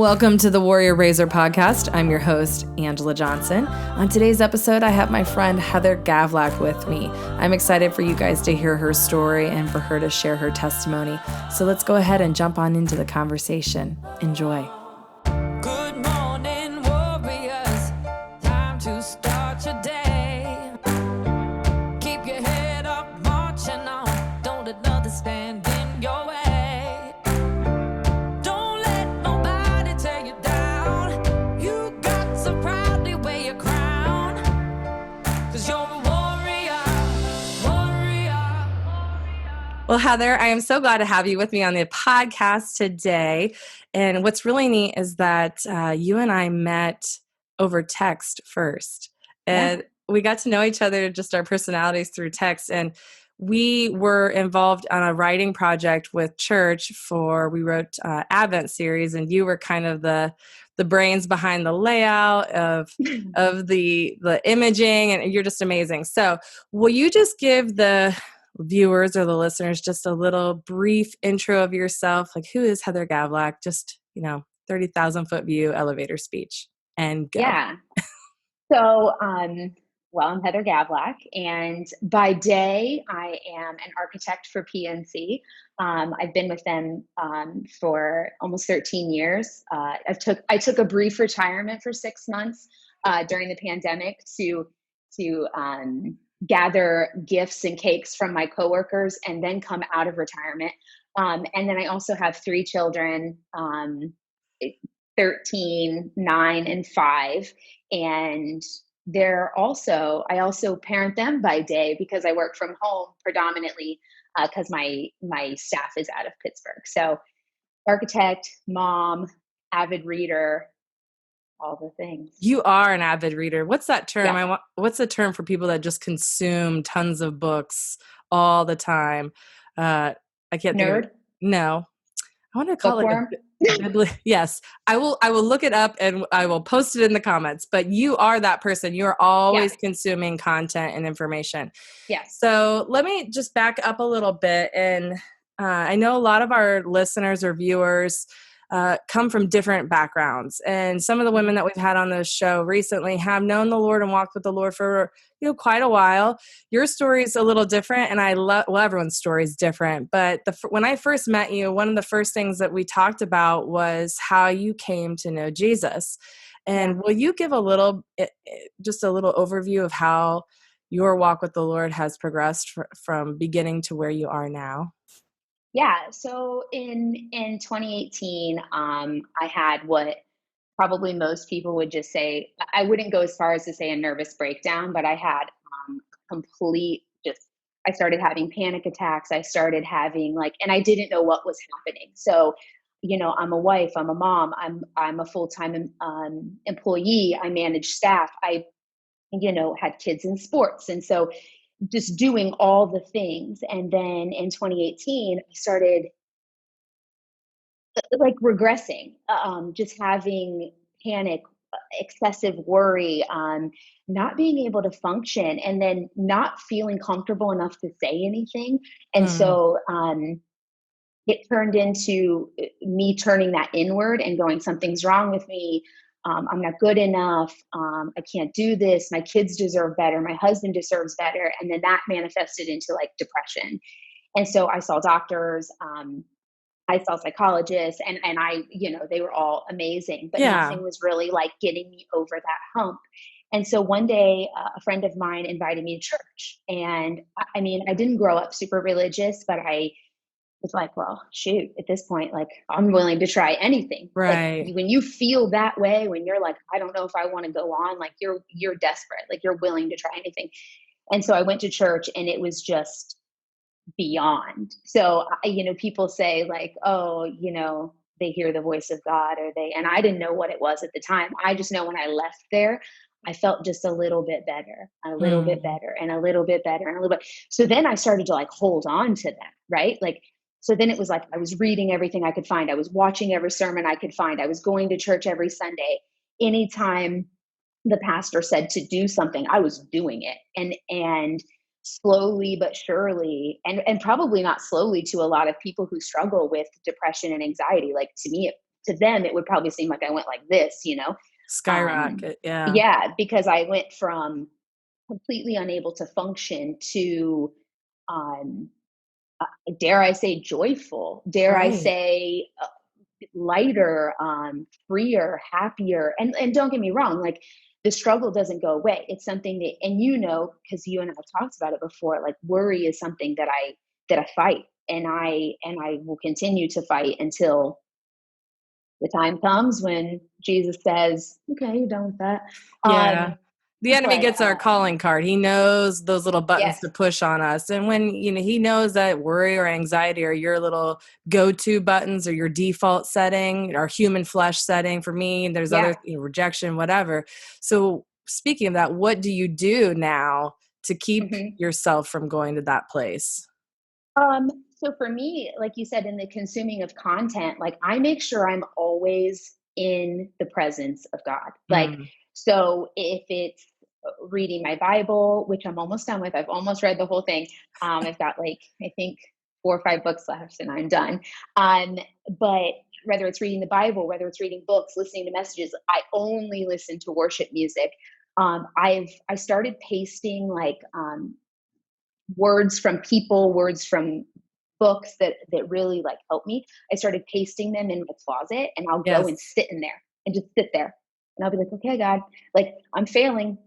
Welcome to the Warrior Razor podcast. I'm your host, Angela Johnson. On today's episode, I have my friend Heather Gavlak with me. I'm excited for you guys to hear her story and for her to share her testimony. So let's go ahead and jump on into the conversation. Enjoy. Good morning, warriors. Time to start your day. Keep your head up, marching on. Don't let nothing stand in your way. Don't let nobody tear you down. You got to proudly wear your crown. 'Cause you're a warrior, warrior. Well, Heather, I am so glad to have you with me on the podcast today. And what's really neat is that you and I met over text first. And we got to know each other, just our personalities through text. And we were involved on a writing project with church we wrote Advent series. And you were kind of the brains behind the layout of the imaging. And you're just amazing. So will you just give the viewers or the listeners just a little brief intro of yourself? Like, who is Heather Gavlak? Just, 30,000 foot view elevator speech and go. Yeah. So, I'm Heather Gavlak, and by day, I am an architect for PNC. I've been with them for almost 13 years. I took a brief retirement for 6 months during the pandemic to gather gifts and cakes from my coworkers, and then come out of retirement. And then I also have 3 children. 13, 9, and 5. And I also parent them by day because I work from home predominantly because my staff is out of Pittsburgh. So architect, mom, avid reader, all the things. You are an avid reader. What's that term? Yeah. What's the term for people that just consume tons of books all the time? I can't think of Nerd? it. No. I want to call Bookworm? Yes, I will look it up and I will post it in the comments, but you are that person. You are always consuming content and information. Yes. So let me just back up a little bit. And I know a lot of our listeners or viewers come from different backgrounds. And some of the women that we've had on the show recently have known the Lord and walked with the Lord for quite a while. Your story is a little different, and everyone's story is different. But when I first met you, one of the first things that we talked about was how you came to know Jesus. And will you give just a little overview of how your walk with the Lord has progressed from beginning to where you are now? Yeah. So in 2018, I had what probably most people would just say. I wouldn't go as far as to say a nervous breakdown, but I had complete just. I started having panic attacks. I started having and I didn't know what was happening. So, I'm a wife. I'm a mom. I'm a full-time employee. I manage staff. I had kids in sports, and so just doing all the things. And then in 2018, I started regressing, just having panic, excessive worry, not being able to function, and then not feeling comfortable enough to say anything. And so it turned into me turning that inward and going, something's wrong with me. I'm not good enough. I can't do this. My kids deserve better. My husband deserves better. And then that manifested into depression. And so I saw doctors. I saw psychologists, and I, they were all amazing, but nothing was really getting me over that hump. And so one day, a friend of mine invited me to church. And I mean, I didn't grow up super religious, but I was well, shoot, at this point, I'm willing to try anything. Right. When you feel that way, when you're I don't know if I want to go on, you're desperate, you're willing to try anything. And so I went to church, and it was just beyond. So, people say oh, they hear the voice of God, and I didn't know what it was at the time. I just know when I left there, I felt just a little bit better, a little bit better, and a little bit better, and a little bit. So then I started to hold on to that, right? So then it was I was reading everything I could find. I was watching every sermon I could find. I was going to church every Sunday. Anytime the pastor said to do something, I was doing it. And slowly but surely, and probably not slowly to a lot of people who struggle with depression and anxiety. To me, it to them, it would probably seem like I went like this, Skyrocket. Yeah. yeah, because I went from completely unable to function to, um, dare I say, joyful, dare I Right. say, lighter, freer, happier. And don't get me wrong, like the struggle doesn't go away. It's something that, and because you and I have talked about it before, like worry is something that I fight, and I will continue to fight until the time comes when Jesus says, "Okay, you're done with that." Yeah. Um, The enemy but gets our calling card. He knows those little buttons yes, to push on us. And when, he knows that worry or anxiety are your little go-to buttons or your default setting or human flesh setting. For me, there's yeah. other, rejection, whatever. So speaking of that, what do you do now to keep hmm yourself from going to that place? So for me, like you said, in the consuming of content, like I make sure I'm always in the presence of God. Like, Mm, so if it's reading my Bible, which I'm almost done with, I've almost read the whole thing. I've got like, I think 4 or 5 books left and I'm done. Um, but whether it's reading the Bible, whether it's reading books, listening to messages, I only listen to worship music. I started pasting like, words from people, words from books that really like help me. I started pasting them in my closet, and I'll go and yes. sit in there and just sit there. And I'll be like, okay, God, like I'm failing.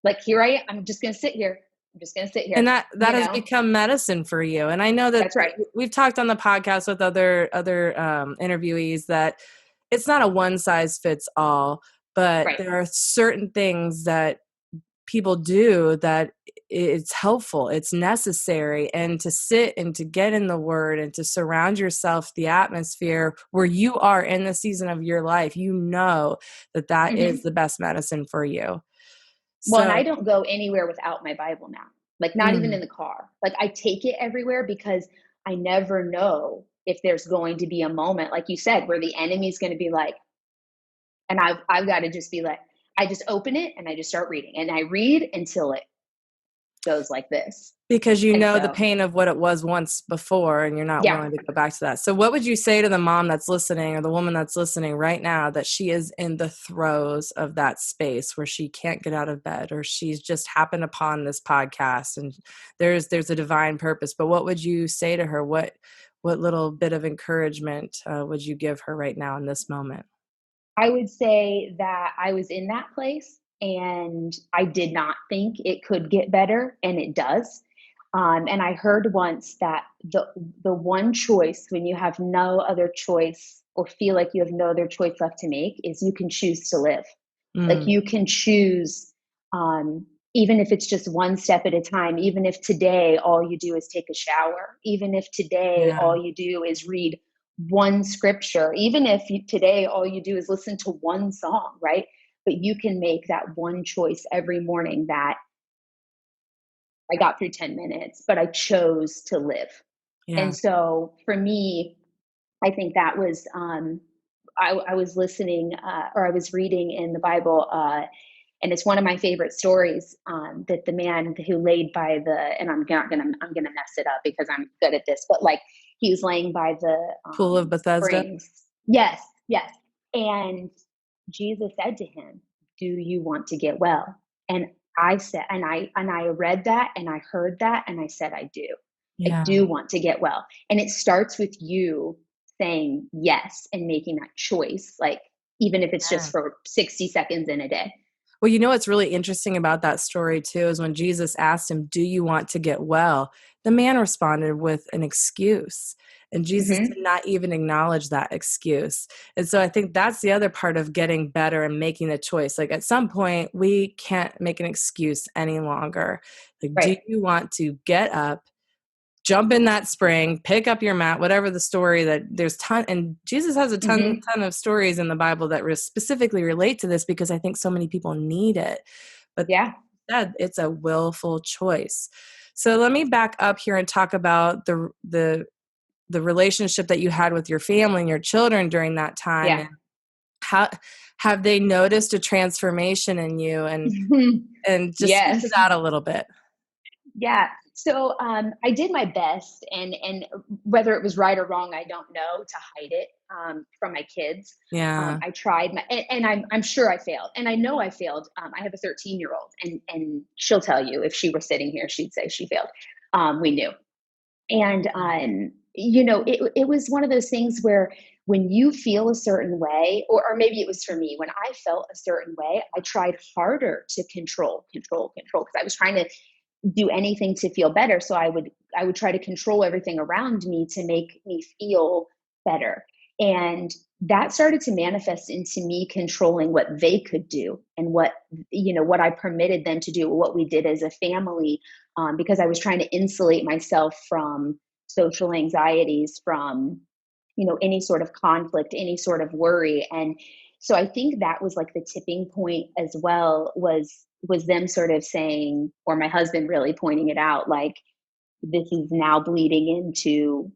Like here I am. I'm just gonna sit here. I'm just gonna sit And here. that has become medicine for you. And I know that That's right. we've talked on the podcast with other interviewees that it's not a one size fits all, but Right. there are certain things that people do that it's helpful, it's necessary, and to sit and to get in the word and to surround yourself the atmosphere where you are in the season of your life, that is hmm the best medicine for you. Well, and So I don't go anywhere without my Bible now. Like not even mm, in the car. Like I take it everywhere because I never know if there's going to be a moment, like you said, where the enemy's going to be like, and I've got to just be like, I just open it and I just start reading, and I read until it goes like this. because And the so, pain of what it was once before and you're not yeah. willing to go back to that. So what would you say to the mom that's listening or the woman that's listening right now that she is in the throes of that space where she can't get out of bed, or she's just happened upon this podcast and there's a divine purpose, but what would you say to her? What little bit of encouragement would you give her right now in this moment? I would say that I was in that place and I did not think it could get better, and it does. And I heard once that the one choice when you have no other choice or feel like you have no other choice left to make is you can choose to live. Like Mm, you can choose, even if it's just one step at a time, even if today all you do is take a shower, even if today yeah, all you do is read one scripture, even if today all you do is listen to one song, right? But you can make that one choice every morning that I got through 10 minutes, but I chose to live. yeah, And so for me, I think that was, I was listening, or I was reading in the Bible, and it's one of my favorite stories, that the man who laid by the, and I'm gonna mess it up because I'm good at this, but like he was laying by the pool of Bethesda. springs. Yes, yes. And Jesus said to him, "Do you want to get well?" And I said, and I read that and I heard that and I said, "I do. I Yeah. do want to get well." And it starts with you saying yes and making that choice, like even if it's just for 60 seconds in a day. Well, what's really interesting about that story too is when Jesus asked him, "Do you want to get well?" The man responded with an excuse. And Jesus did hmm not even acknowledge that excuse. And so I think that's the other part of getting better and making a choice. Like at some point, we can't make an excuse any longer. Like, do Right. you want to get up, jump in that spring, pick up your mat, whatever the story that there's and Jesus has a hmm ton of stories in the Bible that specifically relate to this because I think so many people need it. But Yeah. that it's a willful choice. So let me back up here and talk about the relationship that you had with your family and your children during that time, Yeah. and how have they noticed a transformation in you, and just speak to Yes. that a little bit. Yeah. So I did my best, and whether it was right or wrong, I don't know, to hide it from my kids. Yeah. I tried and I'm sure I failed, and I know I failed. I have a 13-year-old, and she'll tell you, if she were sitting here, she'd say she failed. We knew, and it was one of those things where when you feel a certain way, or maybe it was for me, when I felt a certain way, I tried harder to control, because I was trying to do anything to feel better. So I would try to control everything around me to make me feel better. And that started to manifest into me controlling what they could do, and what I permitted them to do, what we did as a family, because I was trying to insulate myself from social anxieties, from any sort of conflict, any sort of worry. And so I think that was like the tipping point as well, was them sort of saying, or my husband really pointing it out, like, this is now bleeding into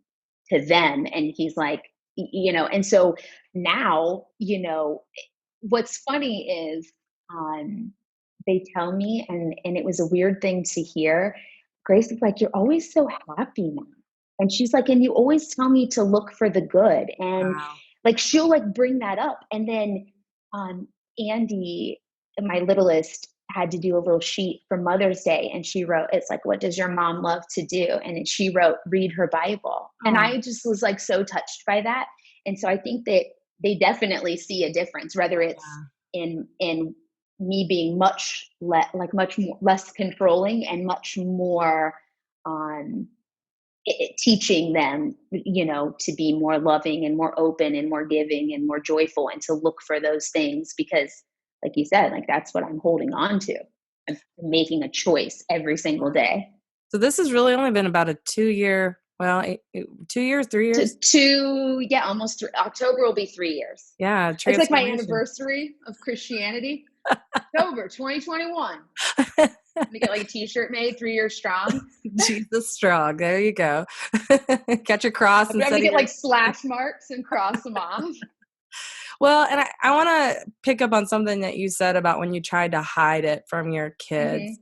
to them. And he's like, and so now, what's funny is, they tell me, and it was a weird thing to hear. Grace is like, you're always so happy now. And she's like, and you always tell me to look for the good. And Wow. like, she'll like bring that up. And then Andy, my littlest, had to do a little sheet for Mother's Day, and she wrote, it's like, what does your mom love to do? And then she wrote, read her Bible. And Oh, I just was like so touched by that. And so I think that they definitely see a difference, whether it's yeah. in me being much more less controlling, and much more um teaching them, to be more loving and more open and more giving and more joyful, and to look for those things, because like you said, like, that's what I'm holding on to. I'm making a choice every single day. So this has really only been about a 2 year, well, 2 years, 3 years. Yeah, almost October will be 3 years. Yeah, It's like my transformation. anniversary of Christianity. October 2021. Let me get like a t-shirt made, 3 years strong. Jesus strong. There you go. Catch your cross I'm gonna instead of get your. like slash marks and cross them off. Well, and I want to pick up on something that you said about when you tried to hide it from your kids.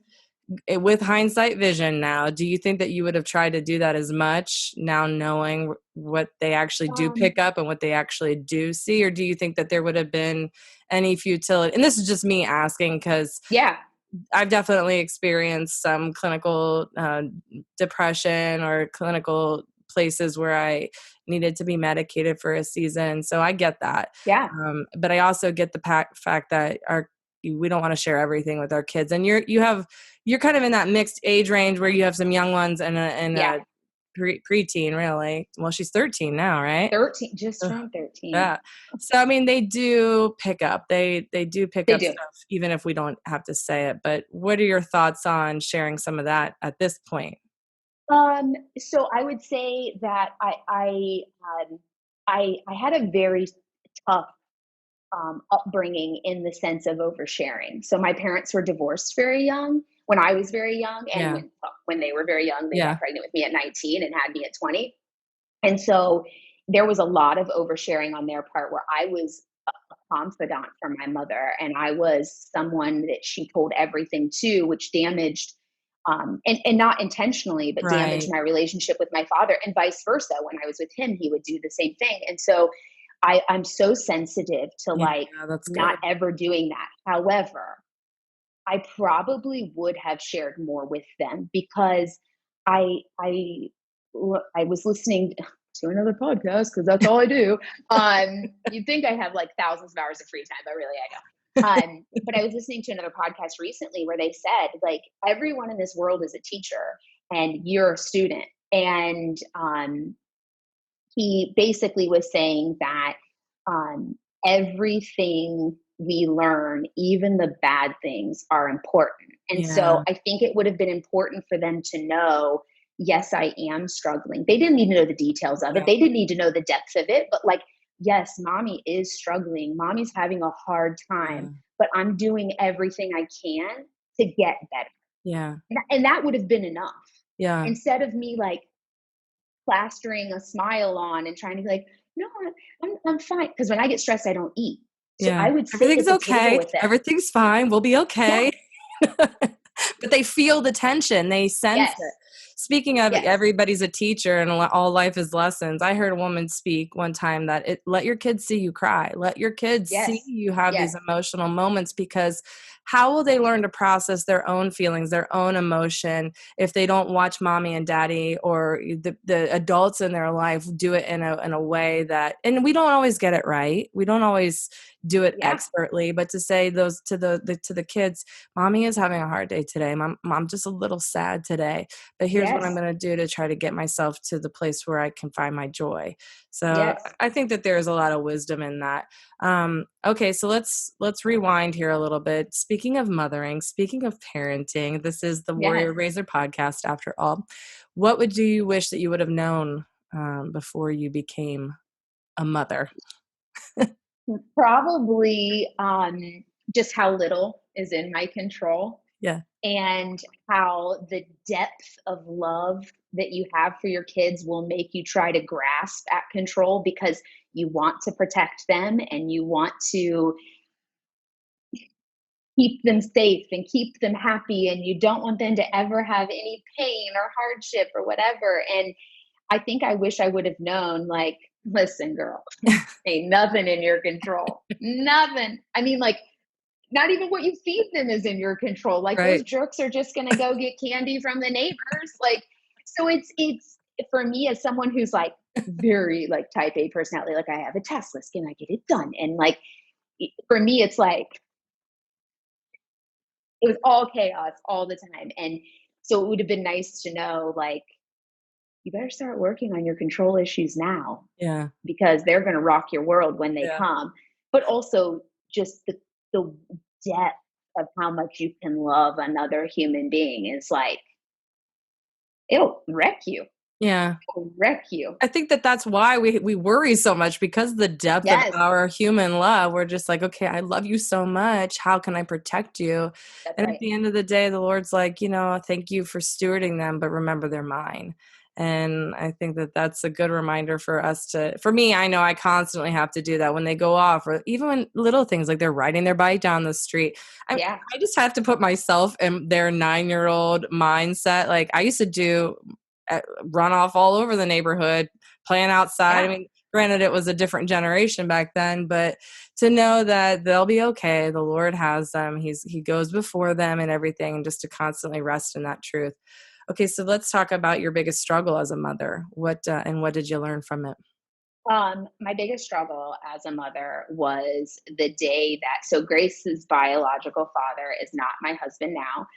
Hmm. With hindsight vision now, do you think that you would have tried to do that as much now, knowing what they actually do Um, pick up and what they actually do see? Or do you think that there would have been any futility? And this is just me asking, because yeah, I've definitely experienced some clinical depression, or clinical places where I needed to be medicated for a season. So I get that. yeah, But I also get the fact that we don't want to share everything with our kids. And you're kind of in that mixed age range where you have some young ones and yeah. a preteen, really. Well, she's 13 now, right? 13, just Ugh, turned 13. yeah. So I mean, they do pick up. They do pick They up do. stuff, even if we don't have to say it. But what are your thoughts on sharing some of that at this point? So I would say that I had a very tough upbringing, in the sense of oversharing. So my parents were divorced very young, when I was very young, and Yeah. when they were very young, they got Yeah. pregnant with me at 19 and had me at 20. And so there was a lot of oversharing on their part, where I was a confidant for my mother, and I was someone that she told everything to, which damaged, and not intentionally, but damaged Right. my relationship with my father, and vice versa. When I was with him, he would do the same thing. And so I'm so sensitive to, Yeah, like, that's good. not ever doing that. However, I probably would have shared more with them, because I I I was listening to another podcast, because that's all I do. You'd think I have like thousands of hours of free time, but really I don't. But I was listening to another podcast recently, where they said, like, everyone in this world is a teacher, and you're a student. And he basically was saying that um, everything we learn, even the bad things, are important. And so Yeah. I think it would have been important for them to know, yes, I am struggling. They didn't need to know the details of it, Yeah. they didn't need to know the depth of it, but like, yes, mommy is struggling. Mommy's having a hard Yeah. time, but I'm doing everything I can to get better. Yeah. And that would have been enough, Yeah. instead of me like plastering a smile on and trying to be like, no, I'm fine. Because when I get stressed, I don't eat. So Yeah. I would sit at Everything's the table okay. with them. Everything's fine. We'll be Yeah. okay. But they feel the tension. They sense Yes. it. Speaking of, Yes. everybody's a teacher and all life is lessons. I heard a woman speak one time that let your kids see you cry. Let your kids see Yes. you have these Yes. emotional moments, because how will they learn to process their own feelings, their own emotion, if they don't watch mommy and daddy or the adults in their life do it in a way that, and we don't always get it right. We don't always do it Yeah. expertly, but to say those to the kids, mommy is having a hard day today. Mom just a little sad today, but here's what I'm Yes. going to do to try to get myself to the place where I can find my joy. So Yes. I think that there's a lot of wisdom in that. Okay, so let's rewind here a little bit. Speaking of mothering, speaking of parenting, this is the Yes. Warrior Razor podcast after all. What would you wish that you would have known before you became a mother? Probably just how little is in my control, Yeah. and how the depth of love that you have for your kids will make you try to grasp at control, because you want to protect them and you want to keep them safe and keep them happy, and you don't want them to ever have any pain or hardship or whatever. And I think I wish I would have known, like, listen, girl, ain't nothing in your control. Nothing. I mean, like, not even what you feed them is in your control. Like, those Right. jerks are just going to go get candy from the neighbors. Like, so it's for me, as someone who's like very like type A personality, like I have a task list and I get it done. And like, for me, it's like, it was all chaos all the time. And so it would have been nice to know, like, you better start working on your control issues now, Yeah. because they're going to rock your world when they Yeah. come. But also just the depth of how much you can love another human being is like, it'll wreck you. Yeah. It'll wreck you. I think that that's why we worry so much, because the depth of Yes, our human love. We're just like, okay, I love you so much. How can I protect you? that's And at right. the end of the day, the Lord's like, thank you for stewarding them, but remember they're mine. And I think that that's a good reminder for us for me, I know I constantly have to do that when they go off, or even when little things like they're riding their bike down the street. Yeah, I just have to put myself in their 9-year-old mindset. Like I used to do, run off all over the neighborhood, playing outside. I yeah. mean, granted, it was a different generation back then, but to know that they'll be okay. The Lord has them. He goes before them and everything, and just to constantly rest in that truth. Okay, so let's talk about your biggest struggle as a mother. What did you learn from it? My biggest struggle as a mother was the day that, so Grace's biological father is not my husband now,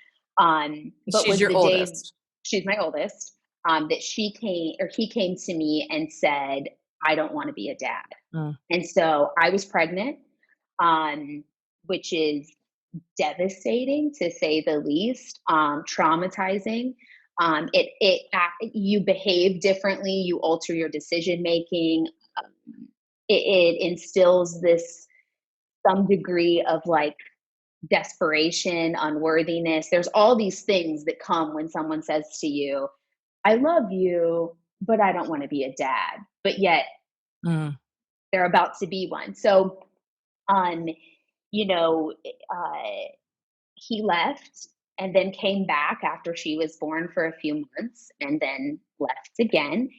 but She's was your the day, oldest. she's my oldest, that she came, or he came to me and said, I don't want to be a dad. Mm, And so I was pregnant, which is devastating to say the least, traumatizing. You behave differently, you alter your decision making. It instills this some degree of like desperation, unworthiness. There's all these things that come when someone says to you, I love you, but I don't want to be a dad. But yet mm, they're about to be one. So, um, you know, he left and then came back after she was born for a few months and then left again.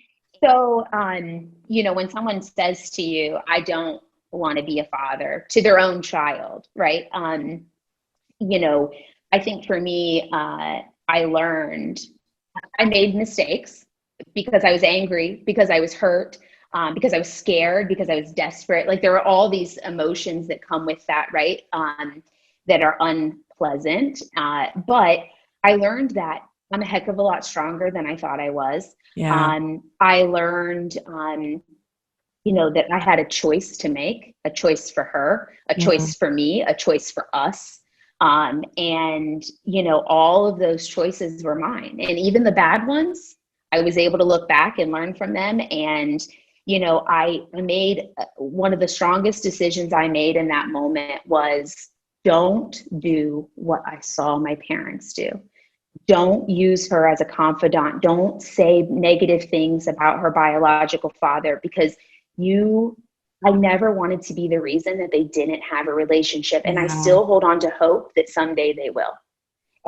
So, when someone says to you, I don't want to be a father to their own child, right? You know, I think for me, I learned I made mistakes because I was angry, because I was hurt, because I was scared, because I was desperate. Like, there are all these emotions that come with that, right? That are unpleasant. But I learned that I'm a heck of a lot stronger than I thought I was. yeah. I learned, that I had a choice to make, a choice for her, a Mm, choice for me, a choice for us. All of those choices were mine. And even the bad ones, I was able to look back and learn from them. And, I made one of the strongest decisions I made in that moment was, don't do what I saw my parents do. Don't use her as a confidant. Don't say negative things about her biological father, because I never wanted to be the reason that they didn't have a relationship. And I yeah. still hold on to hope that someday they will.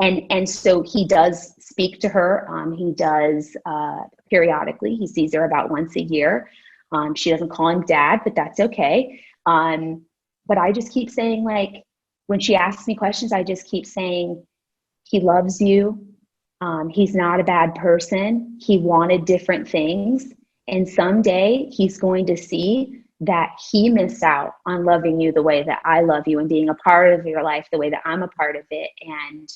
And so he does speak to her. He does periodically. He sees her about once a year. She doesn't call him dad, but that's okay. But I just keep saying, like, when she asks me questions, I just keep saying, he loves you. He's not a bad person. He wanted different things. And someday he's going to see that he missed out on loving you the way that I love you and being a part of your life the way that I'm a part of it. And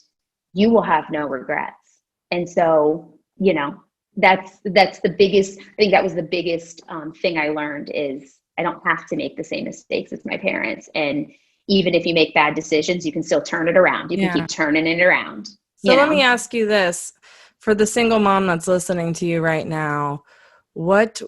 you will have no regrets. And so, you know, that's the biggest, I think that was the biggest thing I learned is I don't have to make the same mistakes as my parents. And even if you make bad decisions, you can still turn it around. You can keep turning it around. So let me ask you this. For the single mom that's listening to you right now, what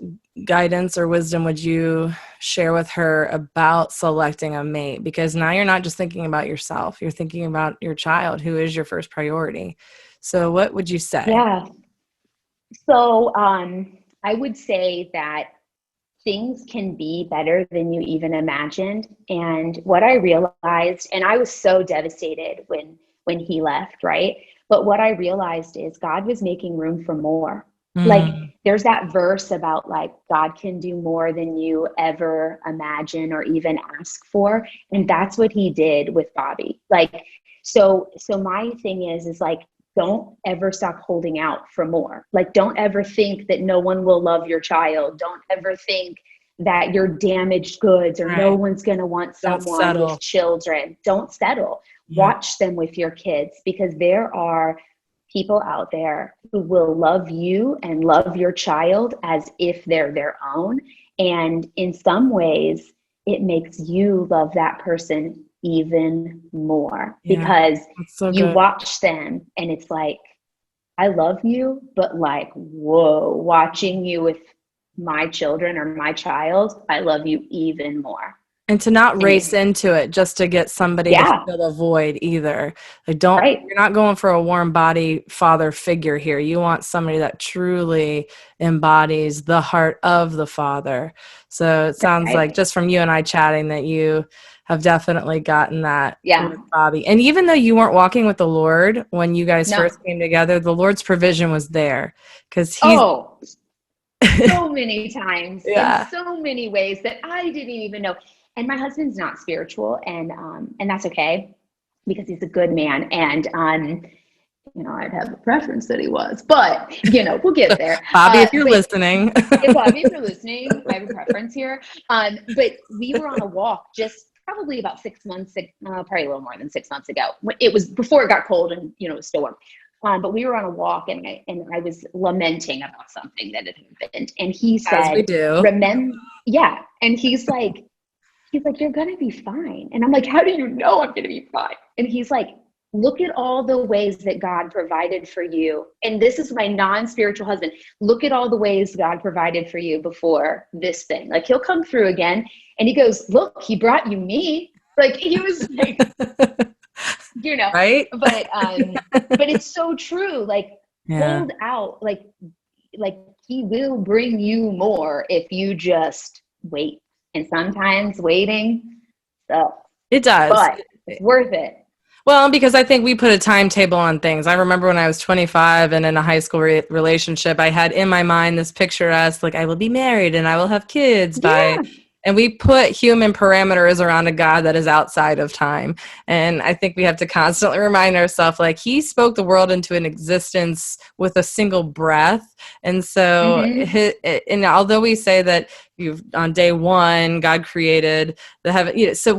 guidance or wisdom would you share with her about selecting a mate? Because now you're not just thinking about yourself, you're thinking about your child, who is your first priority. So what would you say? Yeah. So I would say that things can be better than you even imagined. And what I realized, and I was so devastated when he left, right? But what I realized is God was making room for more. Like there's that verse about like God can do more than you ever imagine or even ask for. And that's what he did with Bobby. Like, so my thing is like, don't ever stop holding out for more. Like, don't ever think that no one will love your child. Don't ever think that you're damaged goods or no one's going to want someone with children. Don't settle. Watch them with your kids, because there are people out there who will love you and love your child as if they're their own. And in some ways, it makes you love that person even more because you watch them and it's like, I love you, but like, whoa, watching you with my children or my child, I love you even more. And to not race into it just to get somebody to fill a void either. Like you're not going for a warm body father figure here. You want somebody that truly embodies the heart of the father. So it sounds like just from you and I chatting that you have definitely gotten that with Bobby. And even though you weren't walking with the Lord when you guys first came together, the Lord's provision was there because he's so many times in so many ways that I didn't even know. And my husband's not spiritual, and that's okay because he's a good man. And you know, I'd have a preference that he was, but you know, we'll get there. Bobby, if you're listening, Bobby, if you're listening, I have a preference here. But we were on a walk just probably about 6 months ago, probably a little more than 6 months ago. It was before it got cold and you know it was still warm. But we were on a walk, and I was lamenting about something that had happened, and he said, "As we do, remember, yeah." And he's like, you're going to be fine. And I'm like, how do you know I'm going to be fine? And he's like, look at all the ways that God provided for you. And this is my non-spiritual husband. Look at all the ways God provided for you before this thing. Like he'll come through again. And he goes, look, he brought you me. Like he was like, you know, right. But it's so true. Like hold out, like he will bring you more if you just wait. And sometimes waiting sucks. It does. But it's worth it. Well, because I think we put a timetable on things. I remember when I was 25 and in a high school relationship, I had in my mind this picturesque, like I will be married and I will have kids by And we put human parameters around a God that is outside of time. And I think we have to constantly remind ourselves, like, he spoke the world into an existence with a single breath. And so, and although we say that on day one, God created the heaven, you know, so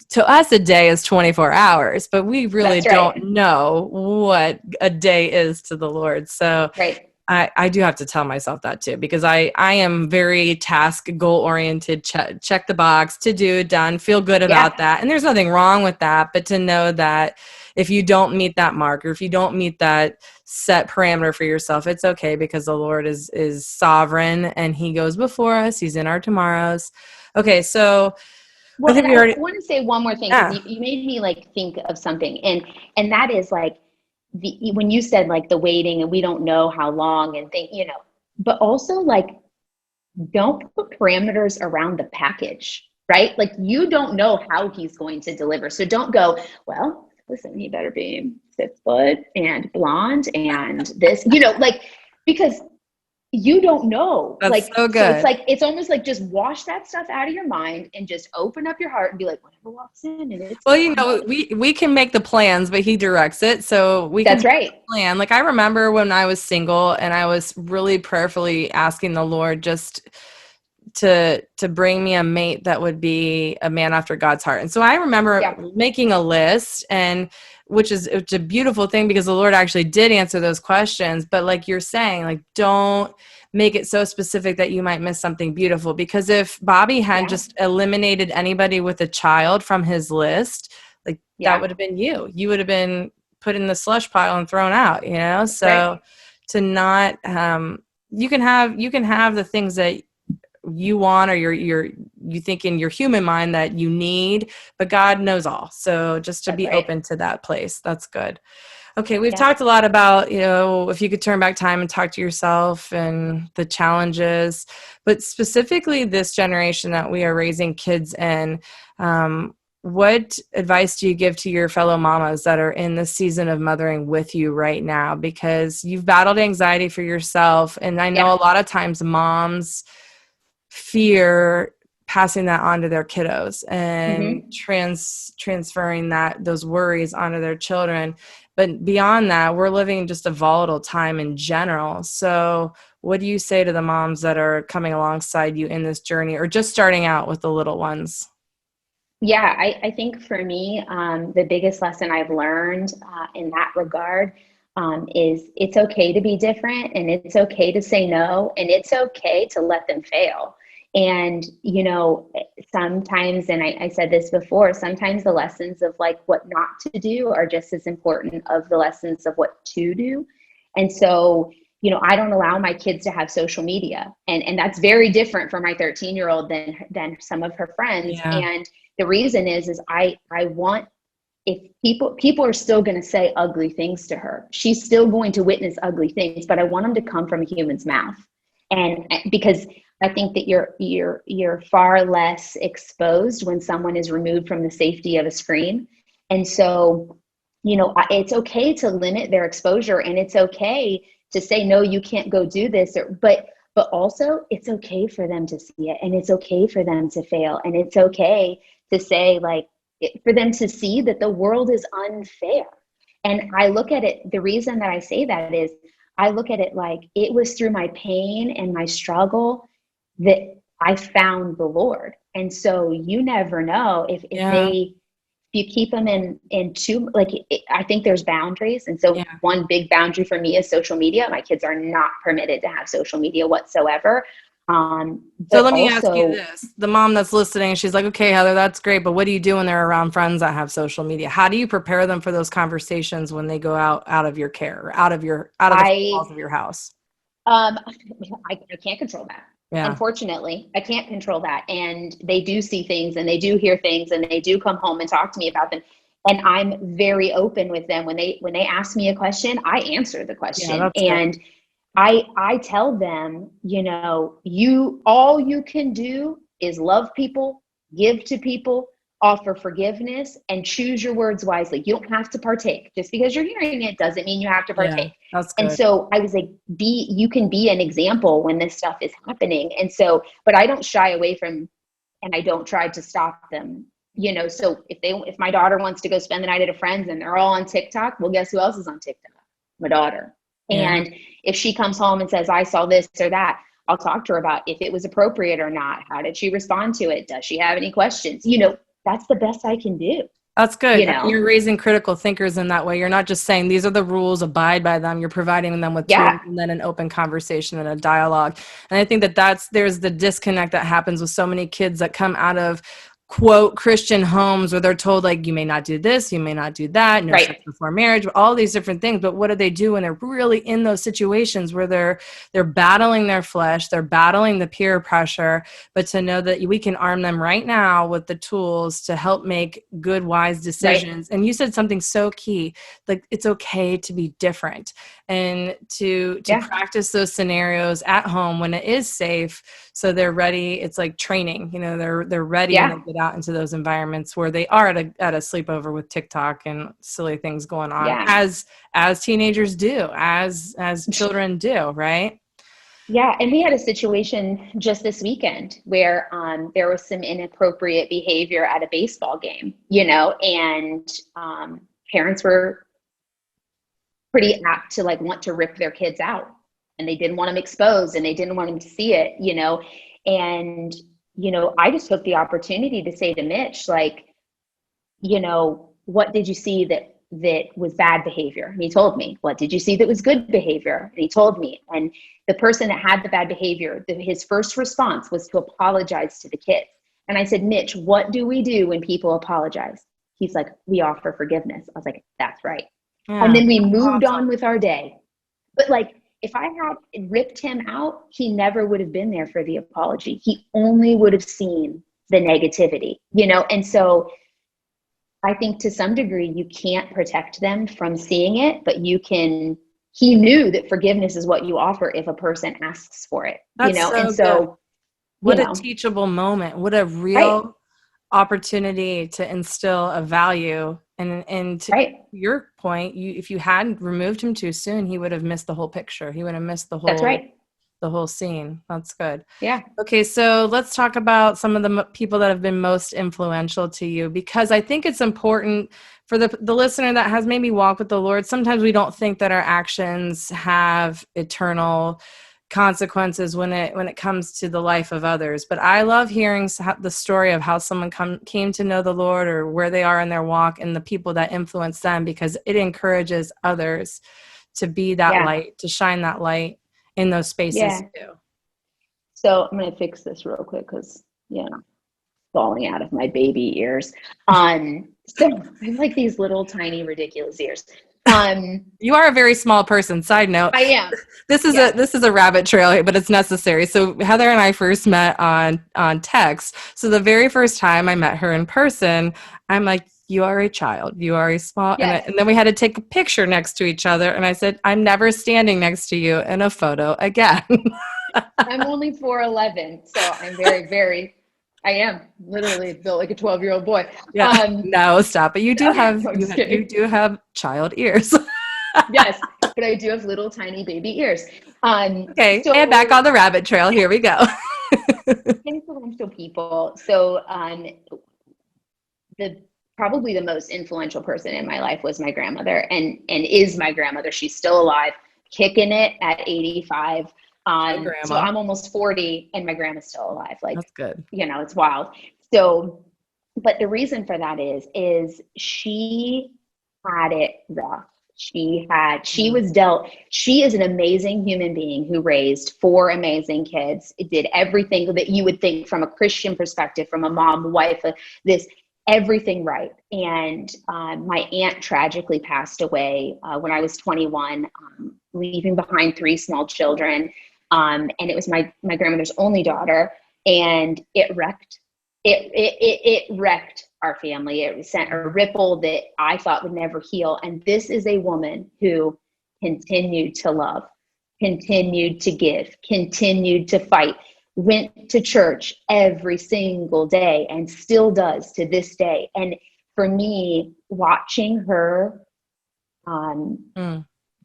to us, a day is 24 hours, but we really don't know what a day is to the Lord. So I do have to tell myself that too, because I am very task goal oriented, check the box, to do, done, feel good about that. And there's nothing wrong with that, but to know that if you don't meet that mark, or if you don't meet that set parameter for yourself, it's okay, because the Lord is sovereign and he goes before us. He's in our tomorrows. Okay. So I want to say one more thing. You made me like think of something, and that is like, when you said like the waiting and we don't know how long and think, you know, but also like, don't put parameters around the package, right? Like you don't know how he's going to deliver. So don't go, well, listen, he better be 6 foot and blonde and this, like, because you don't know. That's Like, so so it's good. like, it's almost like just wash that stuff out of your mind and just open up your heart and be like, whatever walks in and it's Well, fine. we can make the plans, but he directs it, so we can That's have a right. plan. Like I remember when I was single and I was really prayerfully asking the Lord just to bring me a mate that would be a man after God's heart. And so I remember Yeah. making a list, and it's a beautiful thing because the Lord actually did answer those questions. But like you're saying, like don't make it so specific that you might miss something beautiful. Because if Bobby had Yeah. just eliminated anybody with a child from his list, like that Yeah. would have been you. You would have been put in the slush pile and thrown out, That's right. So to not you can have the things that you want or you think in your human mind that you need, but God knows all. So just to That's be right. open to that place. That's good. Okay, we've Yeah. talked a lot about, if you could turn back time and talk to yourself and the challenges, but specifically this generation that we are raising kids in, what advice do you give to your fellow mamas that are in this season of mothering with you right now? Because you've battled anxiety for yourself. And I know Yeah. a lot of times moms fear passing that on to their kiddos and Mm-hmm. transferring those worries onto their children. But beyond that, we're living just a volatile time in general. So what do you say to the moms that are coming alongside you in this journey or just starting out with the little ones? Yeah, I think for me, the biggest lesson I've learned in that regard is it's okay to be different and it's okay to say no and it's okay to let them fail. And, sometimes, and I said this before, sometimes the lessons of like what not to do are just as important of the lessons of what to do. And so, I don't allow my kids to have social media. And that's very different for my 13-year-old than some of her friends. Yeah. And the reason is I want, if people are still going to say ugly things to her, she's still going to witness ugly things, but I want them to come from a human's mouth. And because I think that you're far less exposed when someone is removed from the safety of a screen. And so, it's okay to limit their exposure and it's okay to say, no, you can't go do this, but also it's okay for them to see it and it's okay for them to fail. And it's okay to say, like, for them to see that the world is unfair. And I look at it, the reason that I say that is I look at it like it was through my pain and my struggle that I found the Lord. And so you never know Yeah. if you keep them in two, like, I think there's boundaries. And so Yeah. one big boundary for me is social media. My kids are not permitted to have social media whatsoever. So But let me ask you also this. The mom that's listening, she's like, okay, Heather, that's great. But what do you do when they're around friends that have social media? How do you prepare them for those conversations when they go out of your care, or out of the walls I of your house? Um, I can't control that. Yeah. Unfortunately, I can't control that. And they do see things and they do hear things and they do come home and talk to me about them. And I'm very open with them. When they ask me a question, I answer the Yeah, question. that's good. And I tell them, all you can do is love people, give to people, offer forgiveness, and choose your words wisely. You don't have to partake. Just because you're hearing it doesn't mean you have to Yeah, partake. that's And good. so I was like, you can be an example when this stuff is happening. And so, but I don't shy away from, and I don't try to stop them. So if my daughter wants to go spend the night at a friend's and they're all on TikTok, well, guess who else is on TikTok? My daughter. Yeah. And if she comes home and says, I saw this or that, I'll talk to her about if it was appropriate or not. How did she respond to it? Does she have any questions? That's the best I can do, That's you good. know? You're raising critical thinkers in that way. You're not just saying these are the rules, abide by them. You're providing them with tools Yeah, and then an open conversation and a dialogue. And I think there's the disconnect that happens with so many kids that come out of quote Christian homes where they're told like you may not do this, you may not do that, no sex right, before marriage, all these different things. But what do they do when they're really in those situations where they're battling their flesh, they're battling the peer pressure, but to know that we can arm them right now with the tools to help make good, wise right. decisions. And you said something so key, like it's okay to be different and to Yeah, practice those scenarios at home when it is safe so they're ready. It's like training, they're ready when they yeah, get out into those environments where they are at a sleepover with TikTok and silly things going on, Yeah. as teenagers do, as children do, right? Yeah, and we had a situation just this weekend where there was some inappropriate behavior at a baseball game, and parents were pretty apt to like want to rip their kids out, and they didn't want them exposed and they didn't want them to see it, and I just took the opportunity to say to Mitch, like, what did you see that was bad behavior? And he told me. What did you see that was good behavior? And he told me. And the person that had the bad behavior, his first response was to apologize to the kids. And I said, Mitch, what do we do when people apologize? He's like, we offer forgiveness. I was like, that's right. Yeah, and then we moved awesome. on with our day. But like, if I had ripped him out, he never would have been there for the apology. He only would have seen the negativity, And so I think to some degree you can't protect them from seeing it, but he knew that forgiveness is what you offer if a person asks for it, That's so And good. so, What a teachable moment. What a real right, opportunity to instill a value. And to right. your point, if you hadn't removed him too soon, he would have missed the whole picture. He would have missed the That's right. whole scene. That's good. Yeah. Okay, so let's talk about some of the people that have been most influential to you, because I think it's important for the listener that has maybe walked with the Lord. Sometimes we don't think that our actions have eternal consequences when it comes to the life of others. But I love hearing the story of how someone came to know the Lord, or where they are in their walk, and the people that influence them, because it encourages others to be that light, to shine that light in those spaces too. So I'm going to fix this real quick because, falling out of my baby ears. So I have like these little tiny ridiculous ears. You are a very small person. Side note. I am. This is a rabbit trail here, but it's necessary. So Heather and I first met on text. So the very first time I met her in person, I'm like, you are a child. You are a small, Yes. and then we had to take a picture next to each other. And I said, I'm never standing next to you in a photo again. I'm only 4'11", so I'm very, very. I am literally built like a 12-year-old boy. Yeah. No, stop. But you do have you do have child ears. Yes, but I do have little tiny baby ears. Okay, so, and back on the rabbit trail. Here we go. influential people. So probably the most influential person in my life was my grandmother, and is my grandmother. She's still alive, kicking it at 85. So I'm almost 40 and my grandma's still alive. Like, that's good. It's wild. So, but the reason for that is she had it rough. She was dealt, she is an amazing human being who raised 4 amazing kids. It did everything that you would think from a Christian perspective, from a mom, wife, everything right. And my aunt tragically passed away when I was 21, leaving behind 3 small children. And it was my grandmother's only daughter, and it wrecked our family. It sent a ripple that I thought would never heal. And this is a woman who continued to love, continued to give, continued to fight, went to church every single day, and still does to this day. And for me, watching her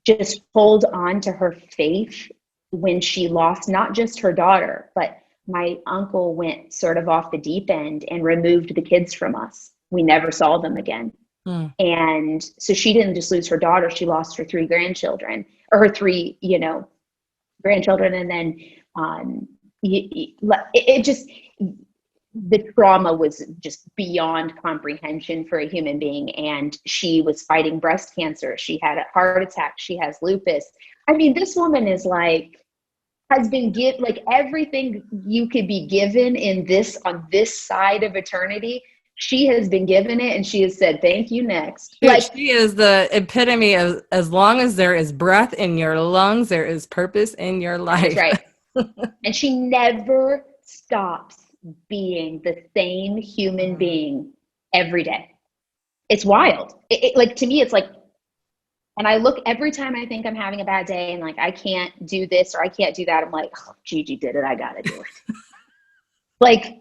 just hold on to her faith when she lost not just her daughter, but my uncle went sort of off the deep end and removed the kids from us. We never saw them again. And so she didn't just lose her daughter, she lost her 3 grandchildren, or her 3, grandchildren. And then it just, the trauma was just beyond comprehension for a human being. And she was fighting breast cancer. She had a heart attack. She has lupus. I mean, this woman is has been everything you could be given on this side of eternity. She has been given it, and she has said, thank you, next. She is the epitome of, as long as there is breath in your lungs, there is purpose in your life. That's right. And she never stops being the same human being every day. It's wild. To me, it's like, and I look every time I think I'm having a bad day and I can't do this or I can't do that. I'm like, oh, Gigi did it. I got to do it.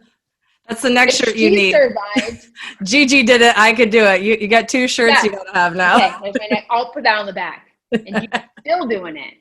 That's the next If shirt you she need. survived, Gigi did it. I could do it. You got 2 shirts yeah. you gotta have now. Okay, there's my neck. I'll put that on the back. And she's still doing it.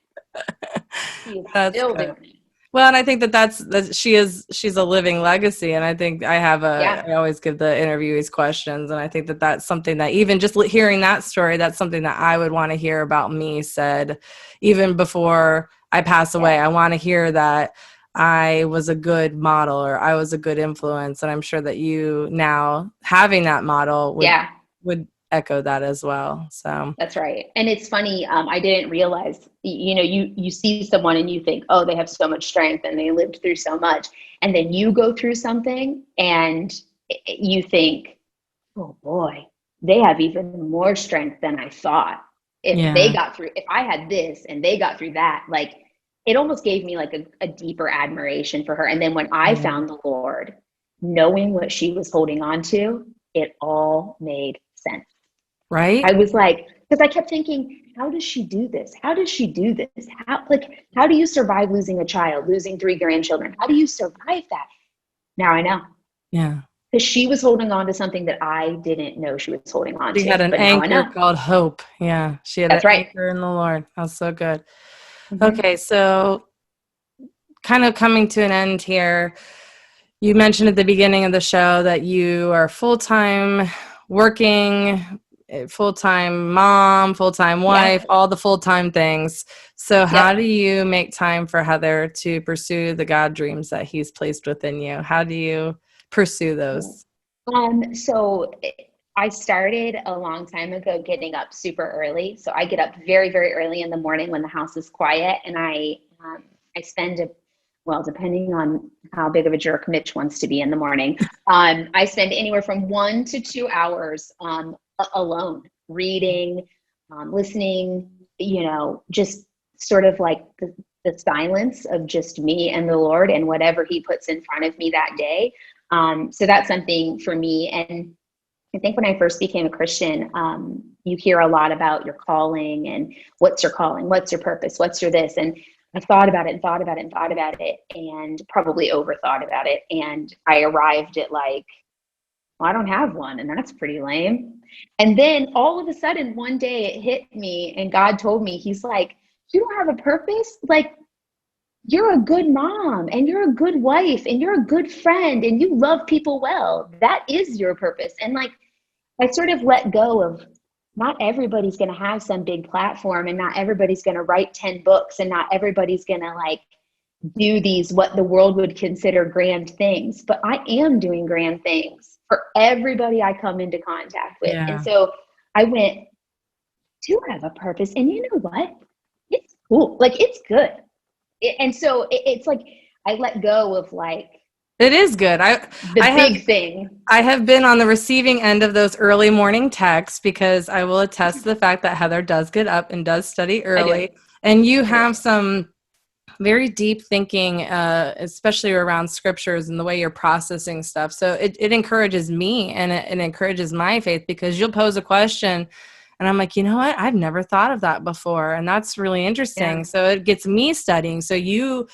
She is That's still good. doing it. Well, and I think that she's a living legacy, and I think Yeah. I always give the interviewees questions, and I think that that's something that even just hearing that story, that's something that I would want to hear about me said, even before I pass away. Yeah. I want to hear that I was a good model or I was a good influence, and I'm sure that you now having that model Yeah. would echo that as well. So That's right. And it's funny, I didn't realize, you see someone and you think, oh, they have so much strength and they lived through so much. And then you go through something and you think, oh boy, they have even more strength than I thought. yeah, If I had this and they got through that, like it almost gave me like a deeper admiration for her. And then when I yeah. found the Lord, knowing what she was holding on to, it all made sense. I Right? was like, because I kept thinking, how does she do this? How does she do this? How do you survive losing a child, losing 3 grandchildren? How do you survive that? Now I know. Yeah. Because she was holding on to something that I didn't know she was holding on She to. had an But now I anchor know. called hope. Yeah, she had an That's right. anchor in the Lord. That's so good. Mm-hmm. Okay, so kind of coming to an end here. You mentioned at the beginning of the show that you are full-time working, full-time mom, full-time Yeah. wife, all the full-time things. So how Yep. do you make time for Heather to pursue the God dreams that he's placed within you? How do you pursue those? So I started a long time ago getting up super early. So I get up very, very early in the morning when the house is quiet, and I spend well, depending on how big of a jerk Mitch wants to be in the morning, I spend anywhere from 1 to 2 hours alone, reading, listening. Just sort of like the silence of just me and the Lord and whatever He puts in front of me that day. So that's something for me. And I think when I first became a Christian, you hear a lot about your calling and what's your calling, what's your purpose, what's your this. And I thought about it and thought about it and thought about it and probably overthought about it. And I arrived at like, well, I don't have one. And that's pretty lame. And then all of a sudden, one day it hit me and God told me, He's like, you don't have a purpose? Like, you're a good mom and you're a good wife and you're a good friend and you love people well. That is your purpose. And like, I sort of let go of, not everybody's going to have some big platform and not everybody's going to write 10 books and not everybody's going to like do these, what the world would consider grand things. But I am doing grand things for everybody I come into contact with. And Yeah. so I went, do have a purpose. And you know what? It's cool. Like, it's good. And so it's like I let go of like It is good. the I have big thing. I have been on the receiving end of those early morning texts because I will attest to the fact that Heather does get up and does study I do. early. And you I do. have some very deep thinking, especially around scriptures and the way you're processing stuff. So it encourages me and it encourages my faith because you'll pose a question and I'm like, you know what? I've never thought of that before. And that's really Yeah. interesting. So it gets me studying. So you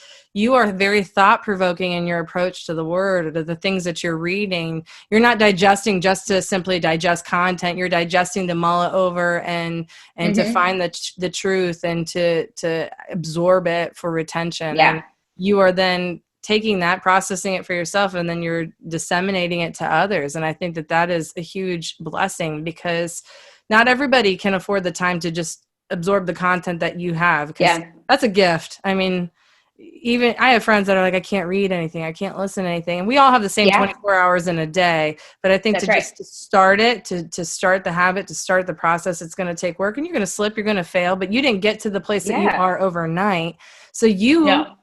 are very thought provoking in your approach to the word or to the things that you're reading. You're not digesting just to simply digest content. You're digesting to mull it over and to Mm-hmm. find the truth and to absorb it for retention. Yeah. And you are then taking that, processing it for yourself, and then you're disseminating it to others. And I think that that is a huge blessing because not everybody can afford the time to just absorb the content that you have because Yeah. that's a gift. I mean, even I have friends that are like, I can't read anything, I can't listen to anything. And we all have the same Yeah. 24 hours in a day. But I think to That's right. just to start it, to start the habit, to start the process, it's going to take work and you're going to slip, you're going to fail, but you didn't get to the place that you Yeah. are overnight. So No.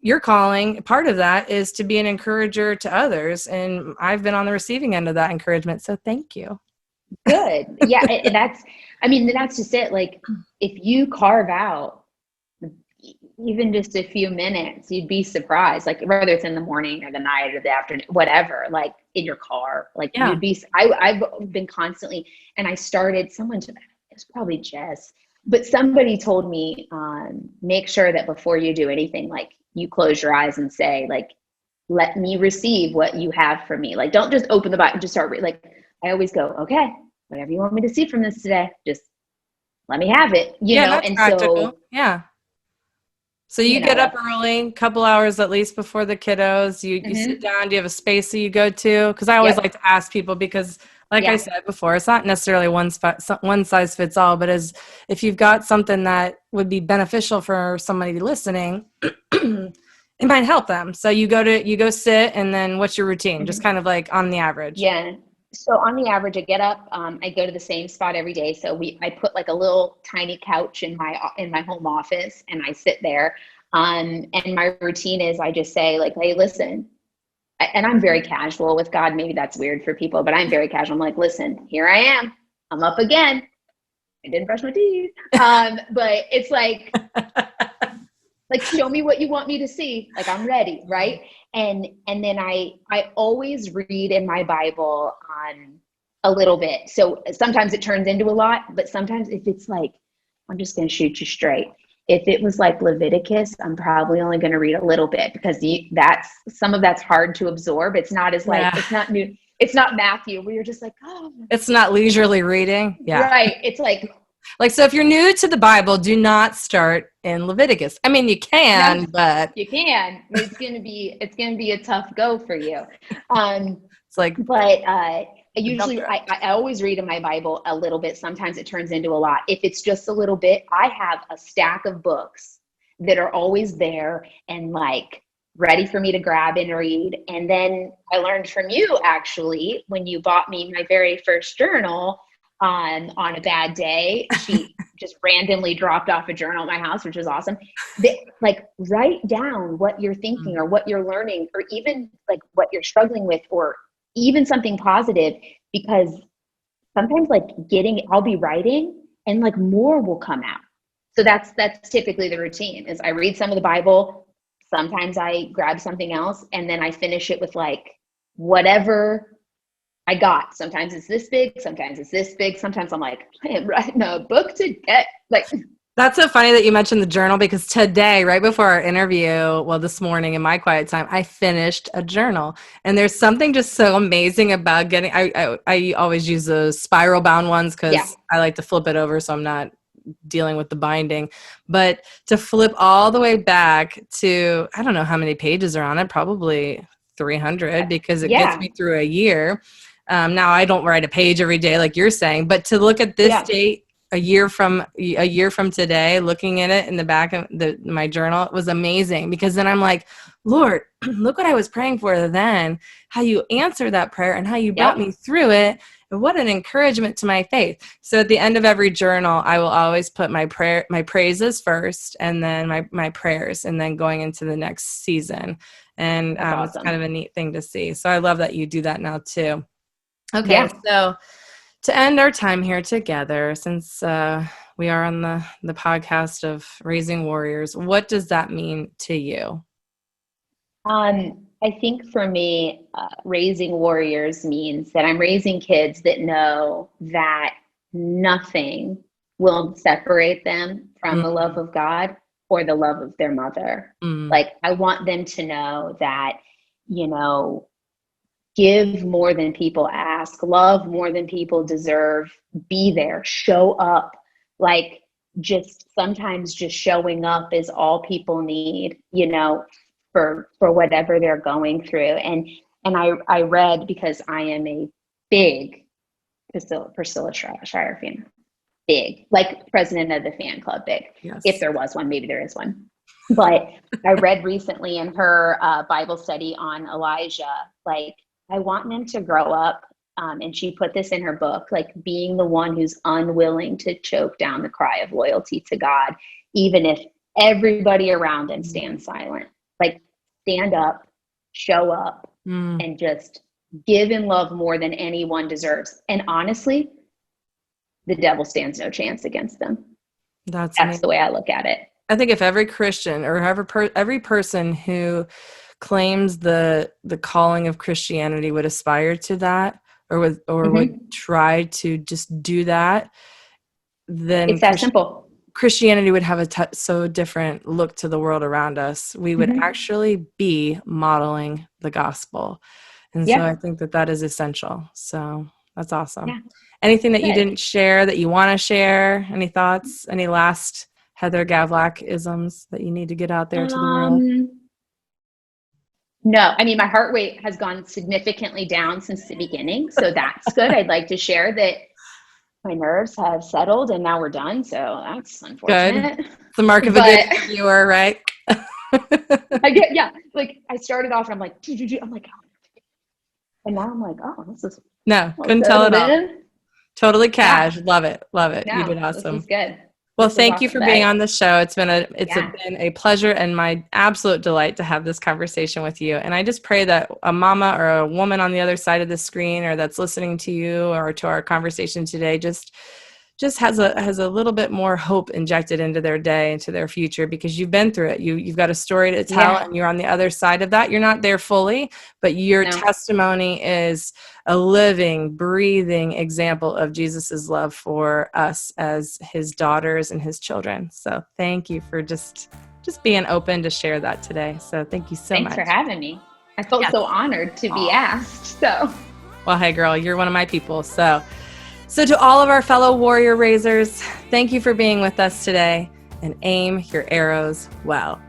your calling, part of that is to be an encourager to others. And I've been on the receiving end of that encouragement. So thank you. Good. Yeah. And that's just it. Like, if you carve out even just a few minutes, you'd be surprised. Like, whether it's in the morning or the night or the afternoon, whatever, like in your car, like Yeah. I've been constantly, and I started, it's probably Jess, but somebody told me, make sure that before you do anything, like you close your eyes and say, like, let me receive what you have for me. Like, don't just open the Bible and just start reading. Like, I always go, okay, whatever you want me to see from this today, just let me have it, Yeah, that's And practical. so, Yeah. So you you get know, up that's, early, couple hours at least before the kiddos. You sit mm-hmm. down. Do you have a space that you go to? Because I always like Yep. to ask people because, like I Yeah. said before, it's not necessarily one size fits all. But as if you've got something that would be beneficial for somebody listening, it might help them. So you go sit, and then what's your routine? Just Mm-hmm. kind of like on the average. Yeah. So on the average, I get up. I go to the same spot every day. So I put like a little tiny couch in my home office, and I sit there. And my routine is I just say like, hey, listen, and I'm very casual with God. Maybe that's weird for people, but I'm very casual. I'm like, listen, here I am. I'm up again. I didn't brush my teeth. But it's like show me what you want me to see. Like I'm ready, right? And then I always read in my Bible on a little bit. So sometimes it turns into a lot, but sometimes if it's like, I'm just going to shoot you straight. If it was like Leviticus, I'm probably only going to read a little bit because that's some of that's hard to absorb. It's not as like Yeah. it's not new. It's not Matthew where you're just like, oh, It's not leisurely reading. Yeah. right. It's like Like, so if you're new to the Bible, do not start in Leviticus. I mean, you no, can, but you can, but it's gonna be a tough go for you. Um, it's like but a dump usually truck. I always read in my Bible a little bit. Sometimes it turns into a lot. If it's just a little bit, I have a stack of books that are always there and like ready for me to grab and read. And then I learned from you actually when you bought me my very first journal on a bad day. She just randomly dropped off a journal at my house, which was awesome. Like write down what you're thinking or what you're learning, or even like what you're struggling with, or even something positive, because sometimes like I'll be writing and like more will come out. So that's typically the routine is I read some of the Bible, sometimes I grab something else, and then I finish it with like whatever I got. Sometimes it's this big, sometimes it's this big, sometimes I'm like, I am writing a book to get like That's so funny that you mentioned the journal because today, right before our interview, well, this morning in my quiet time, I finished a journal. And there's something just so amazing about getting, I always use those spiral bound ones yeah. because I like to flip it over so I'm not dealing with the binding. But to flip all the way back to, I don't know how many pages are on it, probably 300 because it gets Yeah. me through a year. Now I don't write a page every day like you're saying, but to look at this Yeah. date a year from today, looking at it in the back of my journal, it was amazing because then I'm like, Lord, look what I was praying for then, how you answered that prayer and how you brought Yep. me through it. And what an encouragement to my faith. So at the end of every journal, I will always put my praises first, and then my prayers, and then going into the next season. And That's it's kind awesome. of a neat thing to see. So I love that you do that now too. Okay, Yeah. so to end our time here together, since we are on the podcast of raising warriors, what does that mean to you? I think for me, raising warriors means that I'm raising kids that know that nothing will separate them from the love Mm, of God or the love of their mother. mm, Like, I want them to know that, you know, give more than people ask, love more than people deserve, be there, show up. Like, just sometimes just showing up is all people need, for whatever they're going through. And I read, because I am a big Priscilla Shire fan, big, like president of the fan club, big. If yes. there was one, maybe there is one. But I read recently in her Bible study on Elijah, like, I want them to grow up. And she put this in her book, like being the one who's unwilling to choke down the cry of loyalty to God, even if everybody around them stands silent. Like, stand up, show up, Mm, and just give and love more than anyone deserves. And honestly, the devil stands no chance against them. that's That's amazing. the way I look at it. I think if every Christian or every person who claims the calling of Christianity would aspire to that, or would Mm-hmm. try to just do that, then It's that simple. Christianity would have a so different look to the world around us. We would actually be modeling the gospel. And so I Yeah. think that that is essential. So that's awesome. Yeah. Anything that you Good. didn't share that you want to share? Any thoughts? Any last Heather Gavlak isms that you need to get out there to the world? No, I mean, my heart rate has gone significantly down since the beginning. So that's good. I'd like to share that my nerves have settled and now we're done. So that's Good. unfortunate. It's the mark of a good But interviewer, right? I get, yeah, like I started off and I'm like, I'm like, oh. And now I'm like, oh, this is No, well couldn't tell it settled all. in. Totally Yeah, cash. Love it. Love it. You no, did this is awesome. good. Well, This is thank you for awesome. being on the show. It's Yeah, been a pleasure and my absolute delight to have this conversation with you. And I just pray that a mama or a woman on the other side of the screen or that's listening to you or to our conversation today just has a little bit more hope injected into their day, into their future, because you've been through it. You've got a story to tell yeah, and you're on the other side of that. You're not there fully, but your no, testimony is a living, breathing example of Jesus's love for us as his daughters and his children. So thank you for just being open to share that today. So thank you so thanks much. for having me. I felt Yes. so honored to be asked. So, Well, hey girl, you're one of my people. So to all of our fellow warrior raisers, thank you for being with us today, and aim your arrows well.